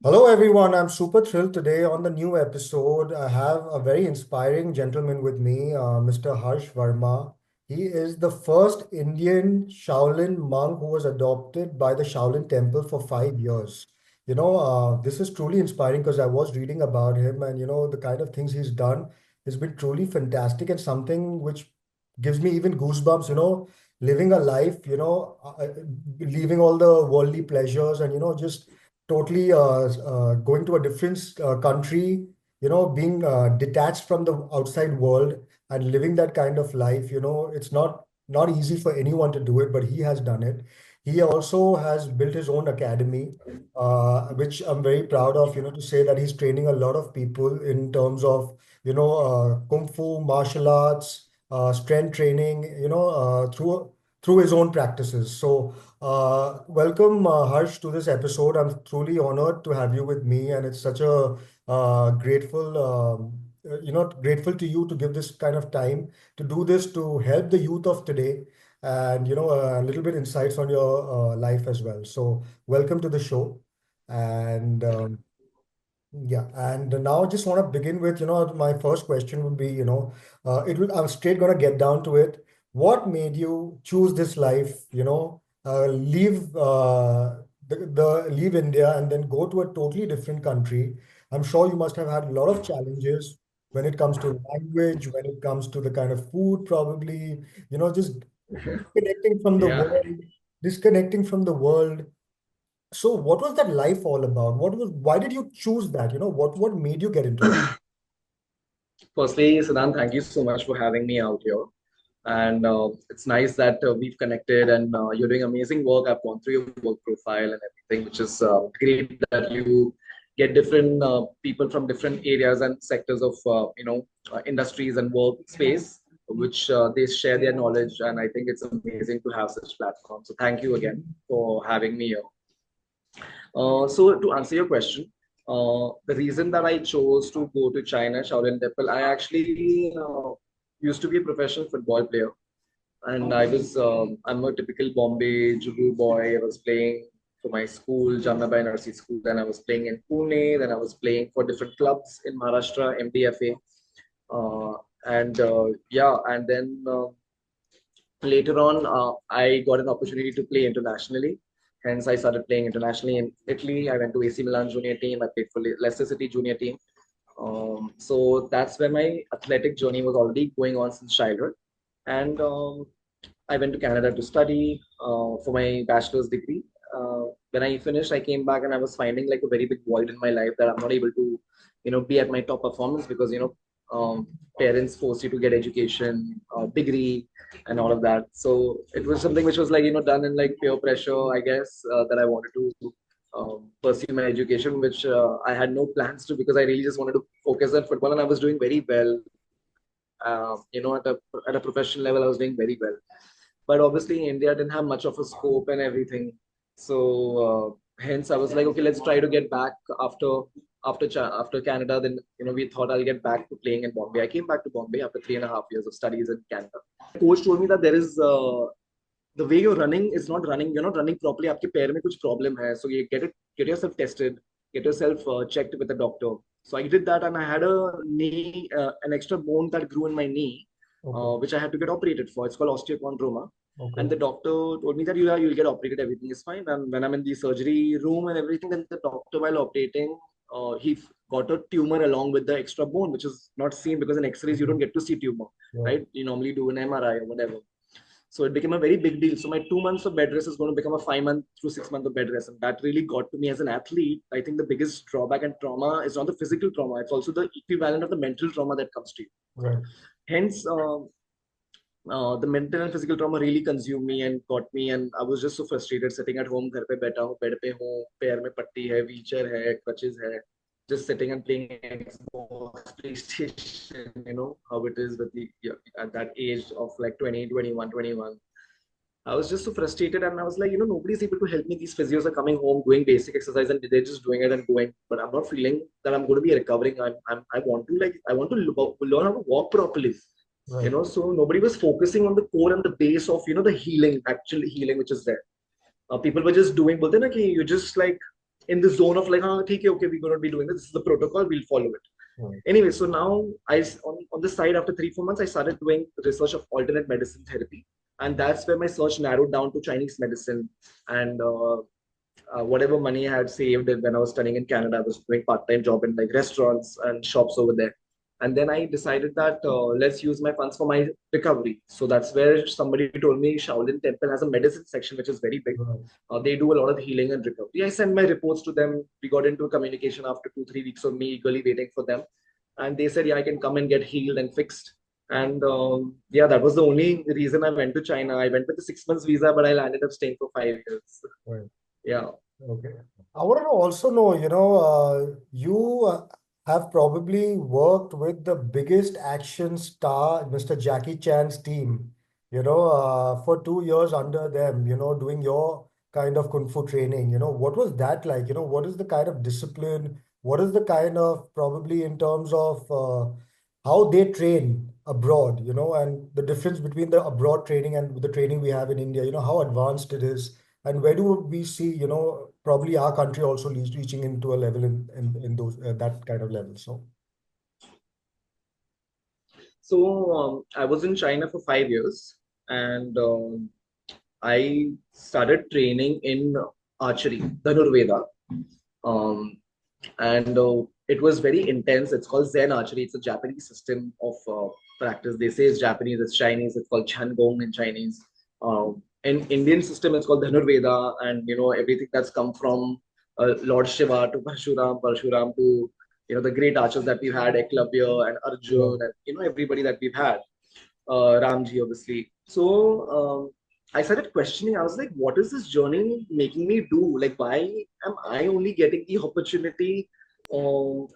Hello, everyone. I'm super thrilled today on the new episode. I have a very inspiring gentleman with me, Mr. Harsh Verma. He is the first Indian Shaolin monk who was adopted by the Shaolin Temple for 5 years. This is truly inspiring because I was reading about him and, the kind of things he's done has been truly fantastic and something which gives me even goosebumps, living a life, leaving all the worldly pleasures and, just totally going to a different country, being detached from the outside world and living that kind of life, it's not easy for anyone to do it, but he has done it. He also has built his own academy, which I'm very proud of, to say that he's training a lot of people in terms of, kung fu, martial arts, strength training, through his own practices. So welcome, Harsh, to this episode. I'm truly honored to have you with me, and it's such a grateful to you to give this kind of time to do this to help the youth of today, and a little bit insights on your life as well. So welcome to the show, and yeah, and now I just want to begin with, my first question would be, I'm straight gonna get down to it. What made you choose this life, leave India and then go to a totally different country? I'm sure you must have had a lot of challenges when it comes to language, when it comes to the kind of food, probably, just disconnecting from the Yeah. world, disconnecting from the world. So what was that life all about? Why did you choose that? What made you get into it? Firstly, Siddhant, thank you so much for having me out here. And it's nice that we've connected and you're doing amazing work. I've gone through your work profile and everything, which is great that you get different people from different areas and sectors of, industries and work space, which they share their knowledge. And I think it's amazing to have such platforms. So thank you again for having me here. So to answer your question, the reason that I chose to go to China, Shaolin Temple, I actually used to be a professional football player, and I'm a typical Bombay Jugu boy. I was playing for my school, Jamnabai Nursery School, then I was playing in Pune, then I was playing for different clubs in Maharashtra, MDFA, and then later on, I got an opportunity to play internationally. Hence, I started playing internationally in Italy. I went to AC Milan junior team. I played for Leicester City junior team. So that's where my athletic journey was already going on since childhood. And I went to Canada to study for my bachelor's degree. When I finished, I came back and I was finding like a very big void in my life that I'm not able to, be at my top performance because parents force you to get education, degree, and all of that. So it was something which was like done in like peer pressure, I guess, that I wanted to pursue my education, which I had no plans to because I really just wanted to focus on football and I was doing very well. At a professional level, I was doing very well. But obviously, India didn't have much of a scope and everything. So hence, I was like, okay, let's try to get back after Canada. Then we thought I'll get back to playing in Bombay. I came back to Bombay after 3.5 years of studies in Canada. Coach told me that there is the way you're running is not running. You're not running properly. आपके पैर में कुछ problem है. So you get yourself tested, get yourself checked with a doctor. So I did that, and I had an extra bone that grew in my knee, Okay. which I had to get operated for. It's called osteochondroma. Okay. And the doctor told me that you'll get operated, everything is fine. And when I'm in the surgery room and everything, then the doctor, while operating, he got a tumor along with the extra bone, which is not seen because in X-rays you don't get to see tumor, Yeah. right? You normally do an MRI or whatever. So it became a very big deal. So my 2 months of bed rest is going to become a 5 month through 6 month of bed rest. And that really got to me as an athlete. I think the biggest drawback and trauma is not the physical trauma. It's also the equivalent of the mental trauma that comes to you. Right. Hence, the mental and physical trauma really consumed me and got me. And I was just so frustrated sitting at home, घर पे बैठा हूँ, bed पे हूँ, पैर में पट्टी है, wheelchair है, crutches है, just sitting and playing Xbox, PlayStation, how it is with the at that age of like 20, 21, 21. I was just so frustrated and I was like, nobody's able to help me. These physios are coming home, doing basic exercise and they're just doing it and going. But I'm not feeling that I'm going to be recovering. I want to learn how to walk properly. Right. So nobody was focusing on the core and the base of, the healing, actual healing, which is there. People were just doing, bolte na ki you just like in the zone of like, okay, we're going to be doing this. This is the protocol. We'll follow it. Right. Anyway, so now on the side after 3 4 months, I started doing research of alternate medicine therapy, and that's where my search narrowed down to Chinese medicine and whatever money I had saved when I was studying in Canada. I was doing part-time job in like restaurants and shops over there. And then I decided that let's use my funds for my recovery. So that's where somebody told me Shaolin Temple has a medicine section, which is very big. Right. They do a lot of healing and recovery. I sent my reports to them. We got into communication after 2 3 weeks of me eagerly waiting for them. And they said, yeah, I can come and get healed and fixed. And yeah, that was the only reason I went to China. I went with a 6 months visa, but I landed up staying for 5 years. Right. Yeah. Okay. I want to also know, you have probably worked with the biggest action star, Mr. Jackie Chan's team, for 2 years under them, doing your kind of kung fu training. What was that like? What is the kind of discipline? What is the kind of probably in terms of how they train abroad, and the difference between the abroad training and the training we have in India, how advanced it is, and where do we see, probably our country also reaching into a level in those that kind of level. So So I was in China for 5 years, and I started training in archery, Dhanurveda, um, and it was very intense. It's called Zen archery. It's a Japanese system of practice. They say it's Japanese, it's Chinese. It's called Gong in Chinese. In Indian system, it's called Dhanurveda, and everything that's come from Lord Shiva to Parshuram to the great archers that we've had, Eklavya and yeah, Arjun, and everybody that we've had, Ramji, obviously. So I started questioning. I was like, what is this journey making me do? Like, why am I only getting the opportunity to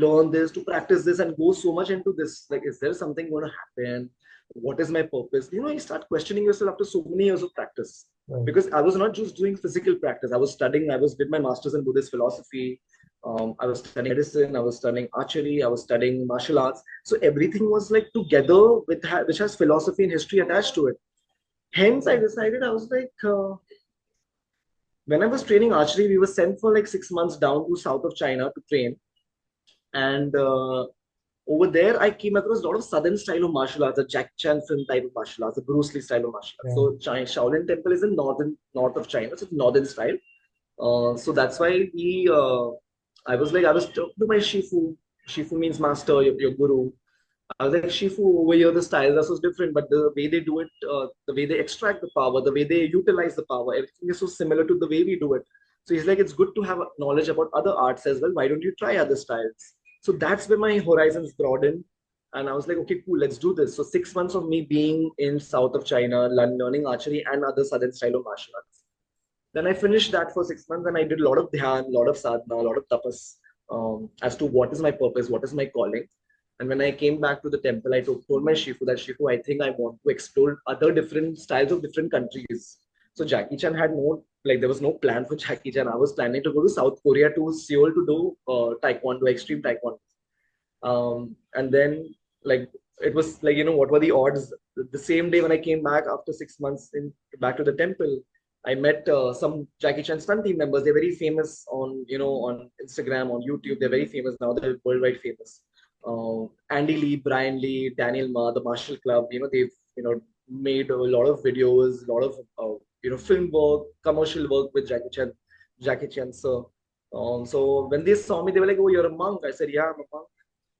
learn this, to practice this, and go so much into this? Like, is there something going to happen? What is my purpose? You start questioning yourself after so many years of practice. right. Because I was not just doing physical practice. I was studying. I was did my master's in Buddhist philosophy. I was studying medicine. I was studying archery. I was studying martial arts. So everything was like together with which has philosophy and history attached to it. Hence, I decided I was like, when I was training archery, we were sent for like 6 months down to south of China to train, and over there, I came across a lot of southern style of martial arts, a Jack Chan film type of martial arts, a Bruce Lee style of martial arts. Yeah. So Shaolin Temple is in north of China, so it's northern style. So that's why I was talking to my Shifu. Shifu means master, your guru. I was like, Shifu, over here the styles are so different, but the way they do it, the way they extract the power, the way they utilize the power, everything is so similar to the way we do it. So he's like, it's good to have knowledge about other arts as well. Why don't you try other styles? So that's where my horizons broadened. And I was like, okay, cool, let's do this. So 6 months of me being in south of China, learning archery and other southern style of martial arts. Then I finished that for 6 months and I did a lot of dhyan, a lot of sadhana, a lot of tapas as to what is my purpose, what is my calling. And when I came back to the temple, I told my Shifu that Shifu, I think I want to explore other different styles of different countries. So Jackie Chan had there was no plan for Jackie Chan. I was planning to go to South Korea to Seoul to do taekwondo, extreme taekwondo. And then like it was like what were the odds? The same day when I came back after 6 months back to the temple, I met some Jackie Chan stunt team members. They're very famous on on Instagram, on YouTube. They're very famous now. They're worldwide famous. Andy Lee, Brian Lee, Daniel Ma, the Marshall Club. They've made a lot of videos, a lot of film work, commercial work with Jackie Chan. So when they saw me, they were like, "Oh, you're a monk." I said, "Yeah, I'm a monk."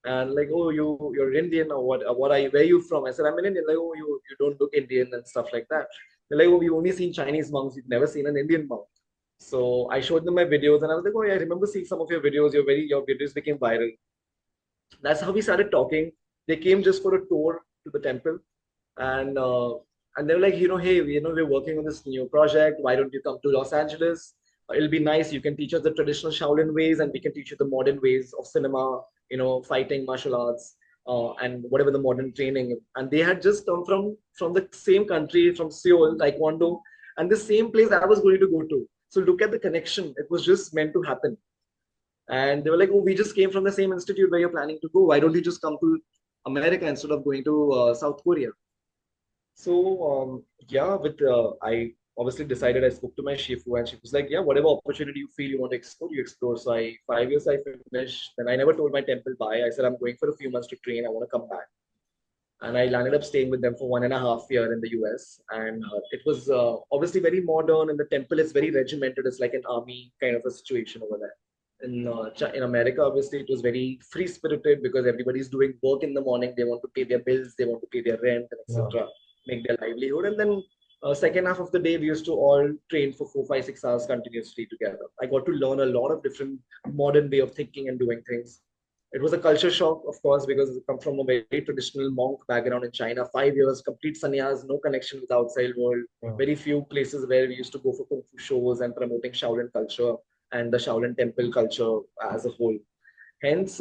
And like, "Oh, you're Indian or what? What are you? Where are you from?" I said, "I'm an Indian." Like, "Oh, you don't look Indian and stuff like that." They're like, "Oh, we've only seen Chinese monks. We've never seen an Indian monk." So I showed them my videos, and I was like, "Oh, yeah, I remember seeing some of your videos. Your videos became viral." That's how we started talking. They came just for a tour to the temple, and and they were like, hey, we're working on this new project. Why don't you come to Los Angeles? It'll be nice. You can teach us the traditional Shaolin ways, and we can teach you the modern ways of cinema, fighting, martial arts, and whatever the modern training. And they had just come from the same country, from Seoul, Taekwondo, and the same place I was going to go to. So look at the connection. It was just meant to happen. And they were like, "Oh, we just came from the same institute where you're planning to go. Why don't you just come to America instead of going to South Korea?" So yeah, with I obviously decided. I spoke to my shifu, and she was like, "Yeah, whatever opportunity you feel you want to explore, you explore." So I 5 years I finished. Then I never told my temple bye. I said I'm going for a few months to train. I want to come back, and I landed up staying with them for 1.5 years in the US. And it was obviously very modern, and the temple is very regimented. It's like an army kind of a situation over there. In America, obviously, it was very free spirited because everybody's doing work in the morning. They want to pay their bills, they want to pay their rent, and Yeah. etc. Make their livelihood, and then second half of the day, we used to all train for 4, 5, 6 hours continuously together. I got to learn a lot of different modern way of thinking and doing things. It was a culture shock, of course, because I come from a very traditional monk background in China. 5 years, complete sannyas, no connection with the outside world. Yeah. Very few places where we used to go for kung fu shows and promoting Shaolin culture and the Shaolin temple culture as a whole. Hence,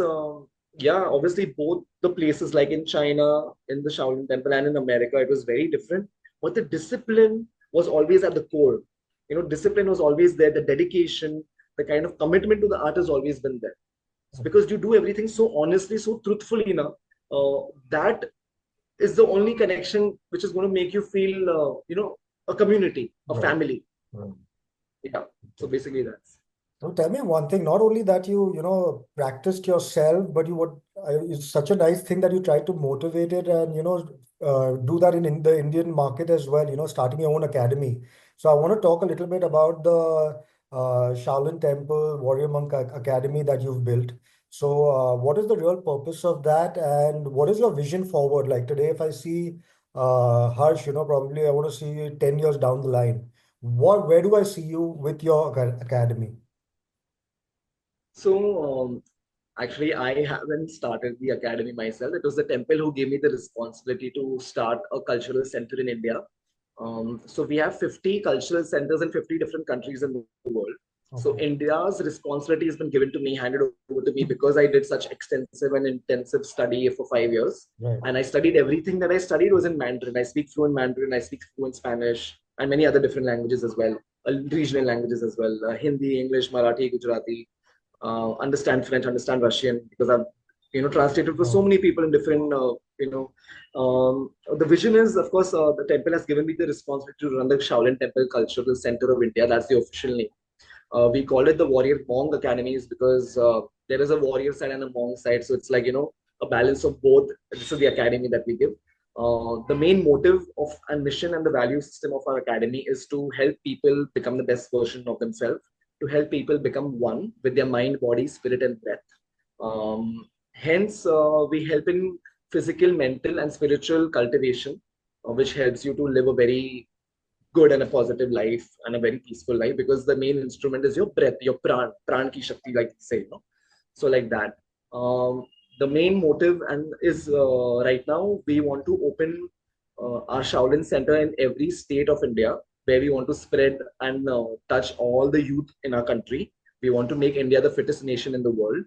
yeah, obviously both the places like in China, in the Shaolin temple and in America, it was very different. But the discipline was always at the core. Discipline was always there. The dedication, the kind of commitment to the art has always been there. It's because you do everything so honestly, so truthfully now. That is the only connection which is going to make you feel, a community, a Right. family. Right. Yeah. So basically, that's. So tell me one thing, not only that practiced yourself, but it's such a nice thing that you try to motivate it and, do that in the Indian market as well, starting your own academy. So I want to talk a little bit about the Shaolin Temple Warrior Monk Academy that you've built. So what is the real purpose of that and what is your vision forward? Like today, if I see Harsh, probably I want to see you 10 years down the line. Where do I see you with your academy? So, actually, I haven't started the academy myself. It was the temple who gave me the responsibility to start a cultural center in India. So we have 50 cultural centers in 50 different countries in the world. So Okay. India's responsibility has been given to me, handed over to me because I did such extensive and intensive study for 5 years. Right. And I studied everything that I studied was in Mandarin. I speak fluent Mandarin, I speak fluent Spanish, and many other different languages as well, regional languages as well, Hindi, English, Marathi, Gujarati, understand French, understand Russian, because I've translated for so Wow. many people in different the vision is, of course, the temple has given me the responsibility to run the Shaolin Temple Cultural Center of India. That's the official name. We call it the Warrior Monk Academies because there is a warrior side and a monk side. So it's like, a balance of both. This is the academy that we give. The main motive of and mission and the value system of our academy is to help people become the best version of themselves, to help people become one with their mind, body, spirit, and breath. Hence, we help in physical, mental, and spiritual cultivation, which helps you to live a very good and a positive life and a very peaceful life because the main instrument is your breath, your pran ki shakti, like you say, so like that. The main motive and is right now we want to open our Shaolin Center in every state of India where we want to spread and touch all the youth in our country. We want to make India the fittest nation in the world.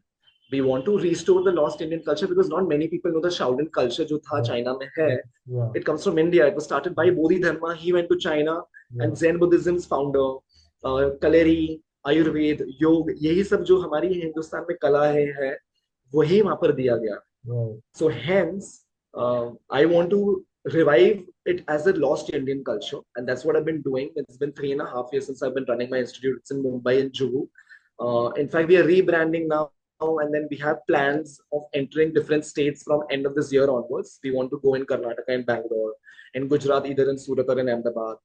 We want to restore the lost Indian culture because not many people know the Shaolin culture जो था Right. China में है. Yeah. It comes from India. It was started by Bodhidharma. He went to China Yeah. and Zen Buddhism's founder, Kaleri, Ayurveda योग यही सब जो हमारी हिंदुस्तान में कला है वही वहां पर दिया गया. Right. So hence, I want to revive it as a lost Indian culture, and that's what I've been doing. It's been 3.5 years since I've been running my institute. It's in Mumbai and Juhu. In fact, we are rebranding now, and then we have plans of entering different states from end of this year onwards. We want to go in Karnataka and Bangalore, in Gujarat, either in Surat or in Ahmedabad.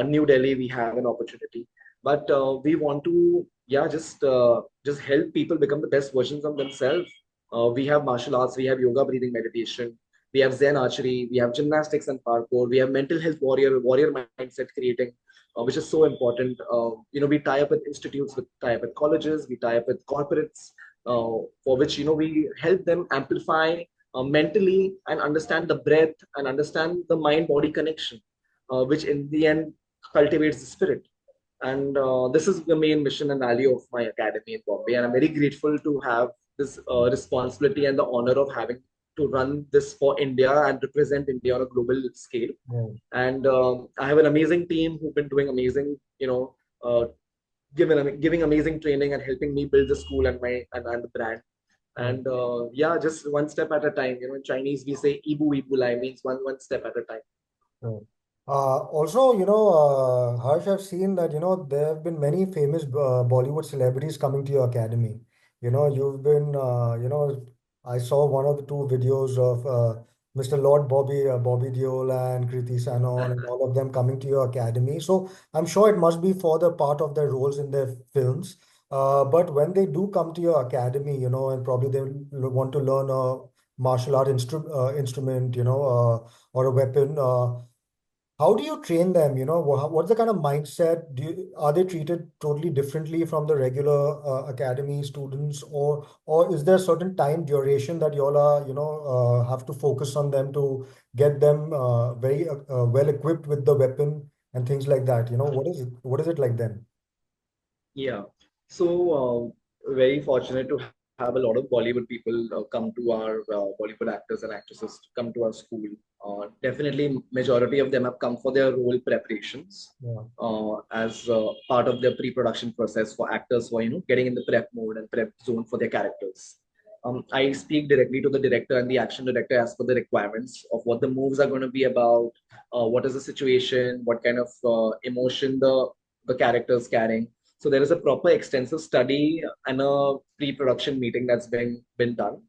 New Delhi, we have an opportunity, but we want to, yeah, just help people become the best versions of themselves. We have martial arts, we have yoga, breathing, meditation, we have Zen archery, we have gymnastics and parkour, we have mental health warrior mindset creating, which is so important. We tie up with institutes, we tie up with colleges, we tie up with corporates, for which we help them amplify mentally and understand the breath and understand the mind-body connection, which in the end cultivates the spirit. And this is the main mission and value of my academy in Bombay. And I'm very grateful to have this responsibility and the honor of having to run this for India and represent India on a global scale. Right. And I have an amazing team who've been doing amazing, giving amazing training and helping me build the school and the brand. Right. And yeah, just one step at a time. In Chinese we say "ibu ibu lai" means one step at a time. Right. Also, Harsh, I've seen that, there have been many famous Bollywood celebrities coming to your academy. You've been, I saw one of the two videos of Mr. Lord Bobby Deol and Kriti Sanon and all of them coming to your academy. So I'm sure it must be for the part of their roles in their films. But when they do come to your academy, and probably they want to learn a martial art instrument, or a weapon. How do you train them? What's the kind of mindset? Are they treated totally differently from the regular academy students, or is there a certain time duration that you all are, have to focus on them to get them very well equipped with the weapon and things like that? What is it like then? Yeah. So, very fortunate to have a lot of Bollywood people come to our Bollywood actors and actresses to come to our school. Definitely, majority of them have come for their role preparations Yeah. as part of their pre-production process for actors who are, getting in the prep mode and prep zone for their characters. I speak directly to the director and the action director as per the requirements of what the moves are going to be about, what is the situation, what kind of emotion the character is carrying. So there is a proper extensive study and a pre-production meeting that's been done.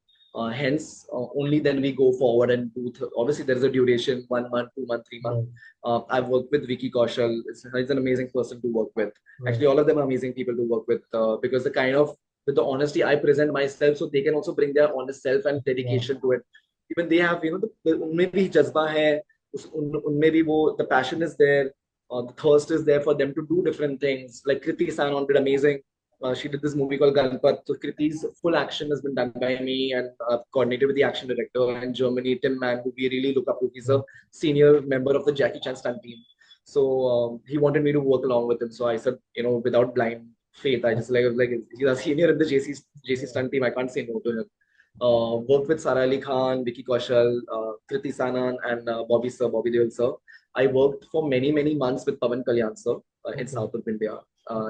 Hence, only then we go forward and do. Obviously, there is a duration: 1 month, 2 month, 3 month. Right. I've worked with Vicky Kaushal. He's an amazing person to work with. Right. Actually, all of them are amazing people to work with because the kind of with the honesty I present myself, so they can also bring their honest self and Yeah. dedication to it. Even they have, उनमें भी जज्बा है, उनमें भी वो the passion is there, the thirst is there for them to do different things. Like Kriti Sanon did amazing. She did this movie called Ganpat. So Kriti's full action has been done by me and coordinated with the action director in Germany, Tim Mann, who we really look up to. He's a Right. senior member of the Jackie Chan stunt team. So he wanted me to work along with him. So I said, without blind faith, I just like he's a senior in the JC Yeah. stunt team. I can't say no to him. Worked with Sara Ali Khan, Vicky Kaushal, Kriti Sanan, and Bobby Deol sir. I worked for many months with Pavan Kalyan sir in Okay. South of India,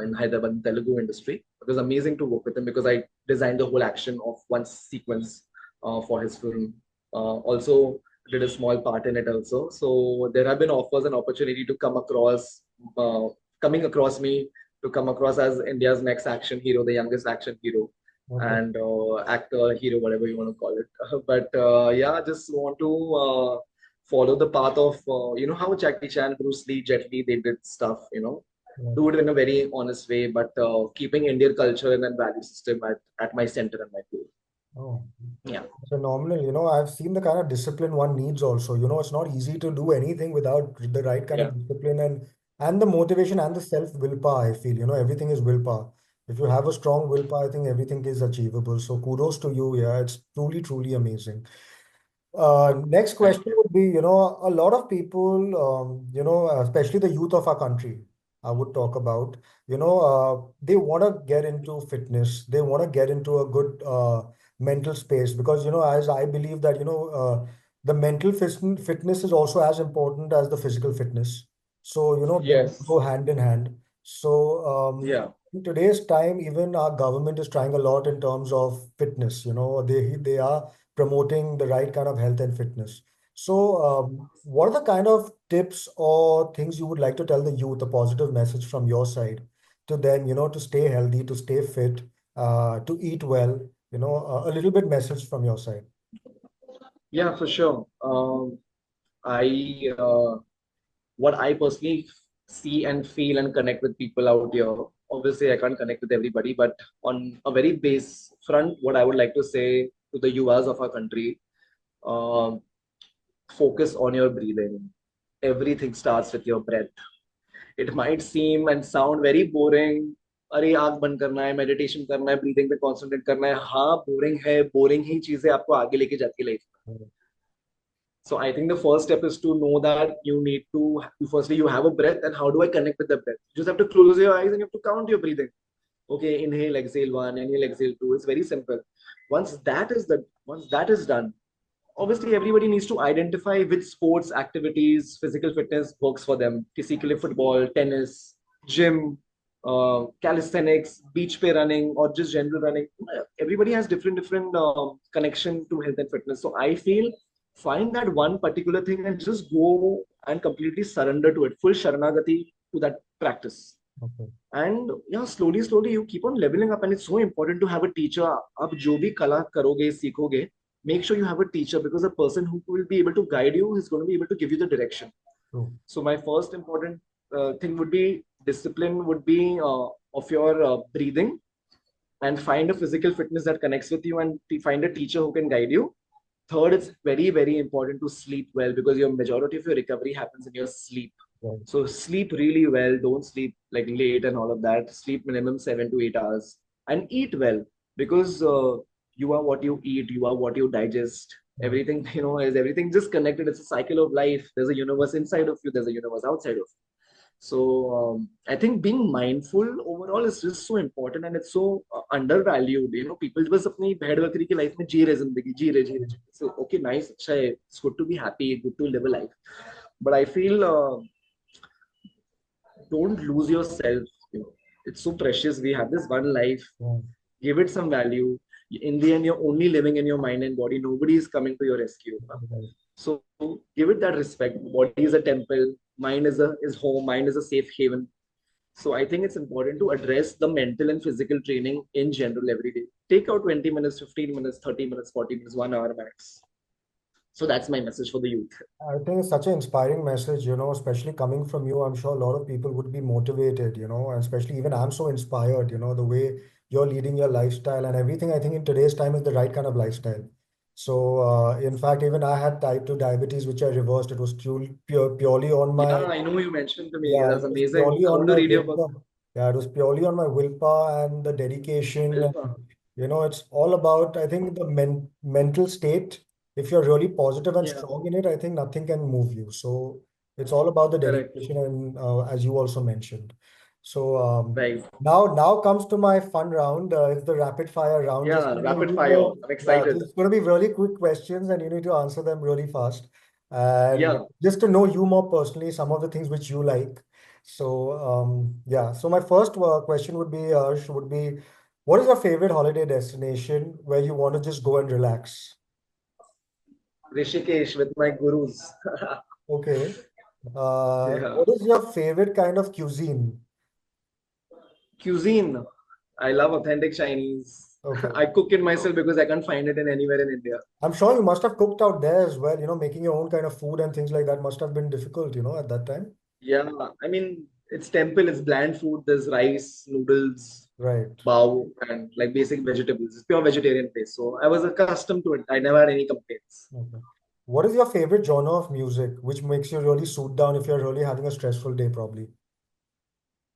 in Hyderabad in Telugu industry. It was amazing to work with him because I designed the whole action of one sequence for his film. Also did a small part in it also. So there have been offers and opportunity to uh, coming across me to come across as India's next action hero, the youngest action hero Okay. and actor, hero, whatever you want to call it. But yeah, just want to follow the path of how Jackie Chan, Bruce Lee, Jet Li they did stuff. Right. Do it in a very honest way, but keeping Indian culture and value system at my center and my core. Oh. Yeah, Phenomenal. I've seen the kind of discipline one needs also. It's not easy to do anything without the right kind yeah, of discipline and the motivation and the self willpower, I feel. Everything is willpower. If you have a strong willpower, I think everything is achievable. So kudos to you. Yeah, it's truly, truly amazing. Next thank question you. would be, a lot of people, especially the youth of our country, I would talk about, they want to get into fitness. They want to get into a good mental space because, as I believe that, the mental fitness is also as important as the physical fitness. So, they Yes. go hand in hand. So, Yeah. in today's time, even our government is trying a lot in terms of fitness. They are promoting the right kind of health and fitness. So, what are the kind of tips or things you would like to tell the youth, a positive message from your side to them, to stay healthy, to stay fit, to eat well, a little bit message from your side. Yeah, for sure. I what I personally see and feel and connect with people out here. Obviously, I can't connect with everybody, but on a very base front, what I would like to say to the Yuvas of our country, um, focus on your breathing. Everything starts with your breath. It might seem and sound very boring. अरे आंख बंद करना है meditation करना है breathing पे concentrate करना है हाँ बोरिंग है बोरिंग ही चीजें आपको आगे लेके जाती है लाइफ में. So I think the first step is to know that you need to firstly you have a breath and how do I connect with the breath? You just have to close your eyes and you have to count your breathing. Okay, inhale, exhale one, inhale, exhale two. It's very simple. Once that is done, obviously everybody needs to identify which sports activities, physical fitness works for them. किसी के लिए football, tennis, gym, calisthenics, beach पे running, or just general running. Everybody has different connection to health and fitness. So I feel find that one particular thing and just go and completely surrender to it, full sharanagati to that practice. Okay. And yeah, slowly you keep on leveling up, and it's so important to have a teacher. आप जो भी कला करोगे सीखोगे, make sure you have a teacher, because a person who will be able to guide you is going to be able to give you the direction. True. So my first important thing would be discipline, would be of your breathing, and find a physical fitness that connects with you, and find a teacher who can guide you. Third, it's very important to sleep well, because your majority of your recovery happens in your sleep. Right. So sleep really well. Don't sleep like late and all of that. Sleep minimum 7 to 8 hours, and eat well, because you are what you eat. You are what you digest. Right. Everything is everything just connected. It's a cycle of life. There's a universe inside of you. There's a universe outside of you. So I think being mindful overall is just so important, and it's so undervalued. People just अपनी भेड़ बकरी की life में जी रहे. So okay, nice, अच्छा है. It's good to be happy, good to live a life. But I feel don't lose yourself. It's so precious. We have this one life. Right. Give it some value. In the end, you're only living in your mind and body. Nobody is coming to your rescue. Right. So give it that respect. Body is a temple. Mind is home. Mind is a safe haven. So I think it's important to address the mental and physical training in general every day. Take out 20 minutes, 15 minutes, 30 minutes, 40 minutes, 1 hour max. So that's my message for the youth. I think it's such an inspiring message, especially coming from you. I'm sure a lot of people would be motivated, and especially even I'm so inspired, the way you're leading your lifestyle and everything. I think in today's time is the right kind of lifestyle. So, in fact, even I had type 2 diabetes, which I reversed. It was purely on Yeah, my, I know you mentioned to me. yeah, That's it was amazing. purely I on want to my read your book. willpower. Yeah, it was purely on my willpower and the dedication. Vilpa. And, it's all about, I think, the mental state. If you're really positive and Yeah, strong in it, I think nothing can move you. So it's all about the correct. dedication, and as you also mentioned. So Right. now comes to my fun round. It's the rapid fire round. Just Yeah, to know rapid you fire. more. I'm Yeah, excited. it's going to be really quick questions, and you need to answer them really fast. And Yeah, just to know you more personally, some of the things which you like. So yeah. So my first question would be, what is your favorite holiday destination where you want to just go and relax? Rishikesh with my gurus. Okay. Yeah. What is your favorite kind of cuisine? Cuisine. I love authentic Chinese. Okay. I cook it myself because I can't find it in anywhere in India. I'm sure you must have cooked out there as well, making your own kind of food and things like that must have been difficult, at that time. Yeah, I mean, it's temple, it's bland food. There's rice, noodles, Right. bao, and like basic vegetables. It's pure vegetarian place. So I was accustomed to it. I never had any complaints. Okay. What is your favorite genre of music, which makes you really suit down if you're really having a stressful day, probably?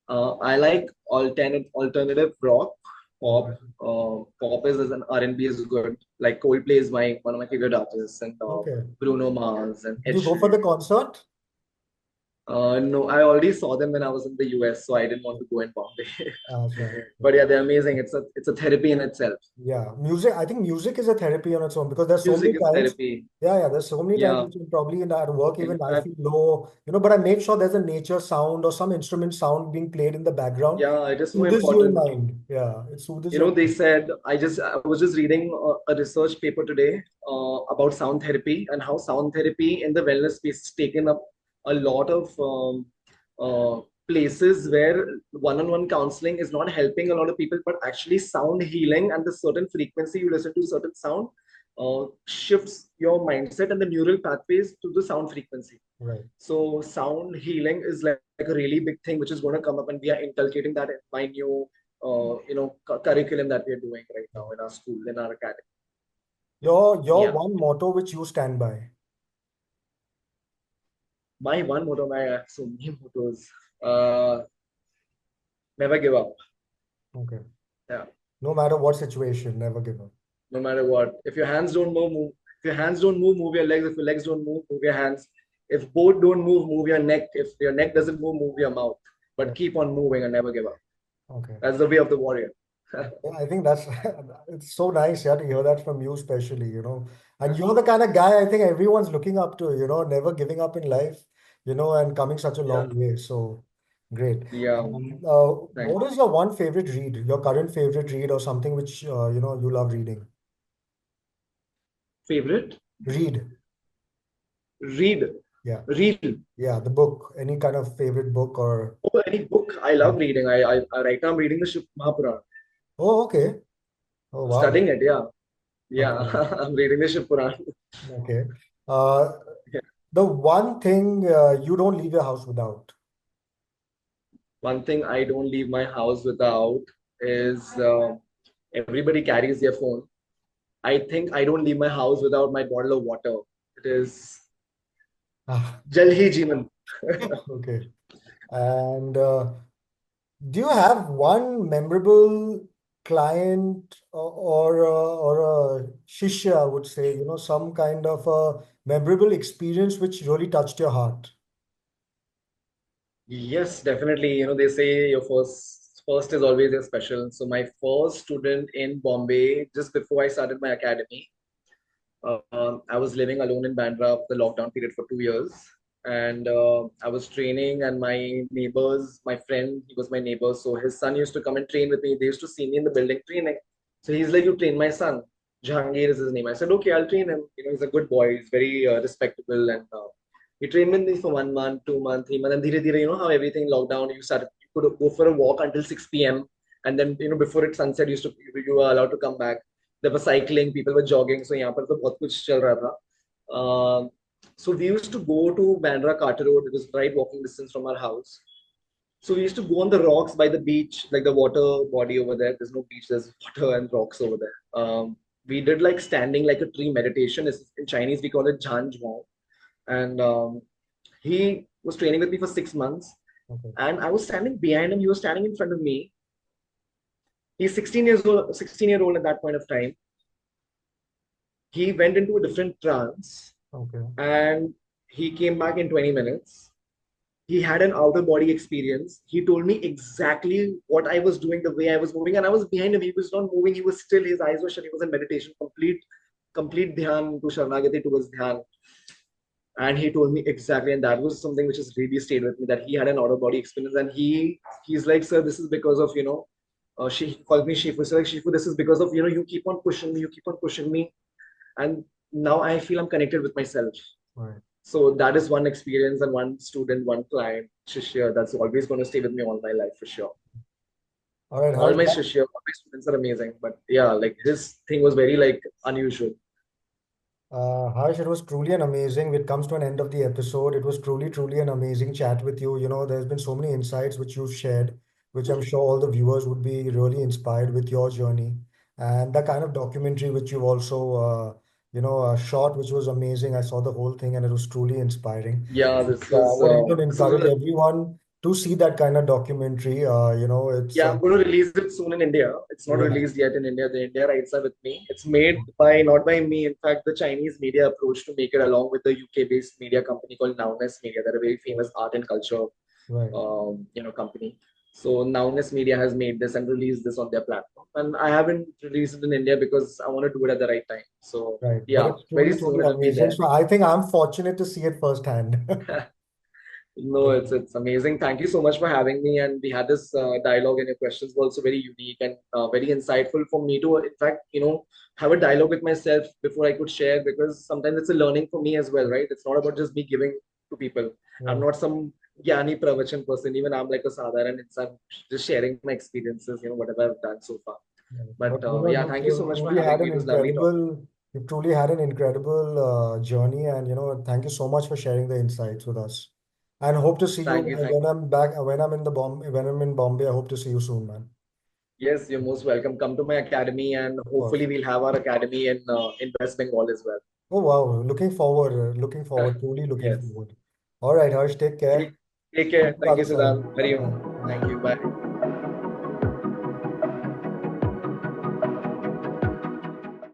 I like alternative rock, pop. Okay. Pop is an R&B is good. Like Coldplay is my one of my favorite artists, and Okay. Bruno Mars and Did Ed you go for the Sheeran. concert? No, I already saw them when I was in the US, so I didn't want to go in Bombay. That's right. But yeah, they're amazing. It's a therapy in itself. Yeah, music. I think music is a therapy on its own because there's so Music many is times. therapy. Yeah. There's so many times Yeah. which probably at work In even I fact, feel low, but I make sure there's a nature sound or some instrument sound being played in the background. yeah, it is so Soothes your important. mind. Yeah, it soothes your They mind. said I was just reading a research paper today about sound therapy, and how sound therapy in the wellness space has taken up a lot of places where one-on-one counseling is not helping a lot of people, but actually sound healing, and the certain frequency you listen to certain sound shifts your mindset and the neural pathways to the sound frequency. Right. So sound healing is like a really big thing which is going to come up, and we are inculcating that in my new curriculum that we are doing right now in our school, in our academy. Your Yeah. one motto which you stand by. My one motto, I have so many mottos. Uh, Never give up. Okay. Yeah. No matter what situation, never give up. No matter what. If your hands don't move, move. If your hands don't move, move your legs. If your legs don't move, move your hands. If both don't move, move your neck. If your neck doesn't move, move your mouth. But Right. keep on moving and never give up. Okay. That's the way of the warrior. Yeah, I think that's it's so nice, yeah, to hear that from you, especially. And you're the kind of guy I think everyone's looking up to, never giving up in life, and coming such a Yeah. long way. So great. Yeah. Thanks. What is your one favorite read, your current favorite read, or something which you love reading? Favorite? Read. Read, Yeah. read. Yeah, the book. Any kind of favorite book or Oh, any book. I love reading. Right now I'm reading the Shiv Mahapuran. oh, okay. Oh, wow. Studying it, yeah. Yeah, Okay. I'm reading the Shiv Puran. Okay. Uh, the one thing you don't leave your house without. One thing I don't leave my house without is everybody carries their phone. I think I don't leave my house without my bottle of water. It is Ah, Jal Hi Jeevan. okay. And do you have one memorable client or a shishya, I would say, some kind of a memorable experience which really touched your heart? Yes, definitely. They say your first is always a special. So my first student in Bombay, just before I started my academy, I was living alone in Bandra for the lockdown period for 2 years, and I was training. And my neighbors, my friend, he was my neighbor, so his son used to come and train with me. They used to see me in the building training. So he's like, "You train my son." Jahangir is his name. I said, "Okay, I'll train him." He's a good boy. He's very respectable, and he trained with me for 1 month, 2 month, 3 month, and dhire dhire, how everything lockdown. You could go for a walk until 6 p.m. and then before it sunset, you were allowed to come back. There was cycling, people were jogging, so यहाँ पर तो बहुत कुछ चल रहा था. So we used to go to Bandra Carter Road. It was right walking distance from our house. So we used to go on the rocks by the beach, like the water body over there. There's no beach, there's water and rocks over there. We did like standing like a tree meditation. In Chinese, we call it Jhan Zhuang. And he was training with me for 6 months. Okay. And I was standing behind him. He was standing in front of me. He's 16 years old, 16-year-old at that point of time. He went into a different trance Okay. and he came back in 20 minutes. He had an outer body experience. He told me exactly what I was doing, the way I was moving, and I was behind him. He was not moving. He was still. His eyes were shut. He was in meditation, complete dhyan to Sharanagati towards dhyan. And he told me exactly, and that was something which has really stayed with me. That he had an outer body experience, and he's like, "Sir, this is because of she called me Shifu. So like, Shifu, this is because of you keep on pushing me, you keep on pushing me, and now I feel I'm connected with myself." Right. So that is one experience and one student, one client, Shishya, that's always going to stay with me all my life for sure. All right, All Harsh. my Shishya, all my students are amazing. But yeah, like his thing was very like unusual. Harsh, it was truly an amazing. It comes to an end of the episode. It was truly, truly an amazing chat with you. There's been so many insights which you've shared, which I'm sure all the viewers would be really inspired with your journey. And the kind of documentary which you've also, shot, which was amazing. I saw the whole thing and it was truly inspiring. Yeah, I would even this was encourage everyone to see that kind of documentary. It's, yeah, I'm going to release it soon in India. It's not yeah, released yet in India. The India rights are with me. It's made by not by me. In fact, the Chinese media approached to make it along with the UK-based media company called Nowness Media. They're a very famous art and culture right, company. So Nowness Media has made this and released this on their platform. And I haven't released it in India because I want to do it at the right time. So right. But yeah, it's very truly, soon truly it'll be amazing. there. So I think I'm fortunate to see it firsthand. No, it's amazing. Thank you so much for having me. And we had this dialogue, and your questions were also very unique and very insightful for me to, in fact, have a dialogue with myself before I could share because sometimes it's a learning for me as well, right? It's not about just me giving to people. I'm Right. not some Gyani Pravachan person. Even I'm like a sadharan insan, just sharing my experiences, whatever I've done so far. Right. But But yeah, thank you so much for having me. It was lovely talking. you've truly had an incredible journey, and thank you so much for sharing the insights with us. And hope to see you Thank you. Thank when you. I'm back, when I'm in Bombay. I hope to see you soon, man. Yes, you're most welcome. Come to my academy, and Of course. hopefully we'll have our academy in West Bengal as well. Oh wow, looking forward, truly looking Yes. forward. All right, Harsh, take Take, care. take See care. you Thank you, other side. Siddhant. Hari Bye. Om. Thank Bye. you. Bye.